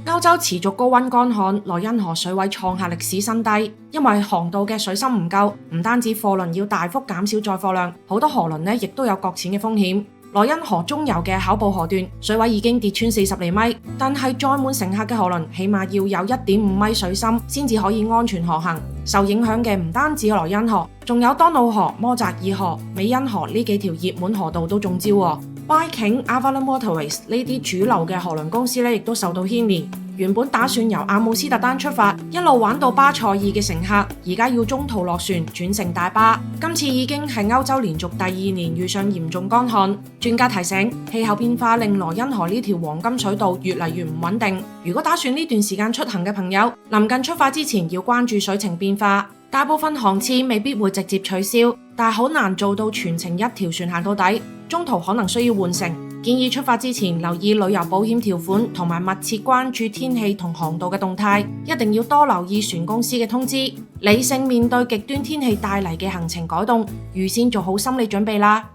歐洲持續高溫乾旱，萊茵河水位創下歷史新低，因為航道嘅水深唔夠，唔單止貨輪要大幅減少載貨量，好多河輪呢亦都有擱淺嘅風險。萊茵河中游嘅考布河段水位已經跌穿40厘米，但係載滿乘客嘅河輪起碼要有1.5米水深先至可以安全航行。受影響嘅唔單止萊茵河，仲有多瑙河、摩扎爾河、美因河呢幾條熱門河道都中招喎。Viking、Avalon Waterways 呢啲主流嘅河輪公司呢亦都受到牽連。原本打算由阿姆斯特丹出發，一路玩到巴塞爾嘅乘客，而家要中途落船轉乘大巴。今次已經係歐洲連續第2年遇上嚴重乾旱。專家提醒，氣候變化令萊茵河呢條黃金水道越嚟越唔穩定。如果打算呢段時間出行嘅朋友，臨近出發之前要關注水情變化。大部分航次未必會直接取消，但係好難做到全程一條船行到底，中途可能需要換乘。建議出發之前留意旅遊保險條款，同埋密切關注天氣同航道嘅動態，一定要多留意船公司嘅通知，理性面對極端天氣帶嚟嘅行程改動，預先做好心理準備啦。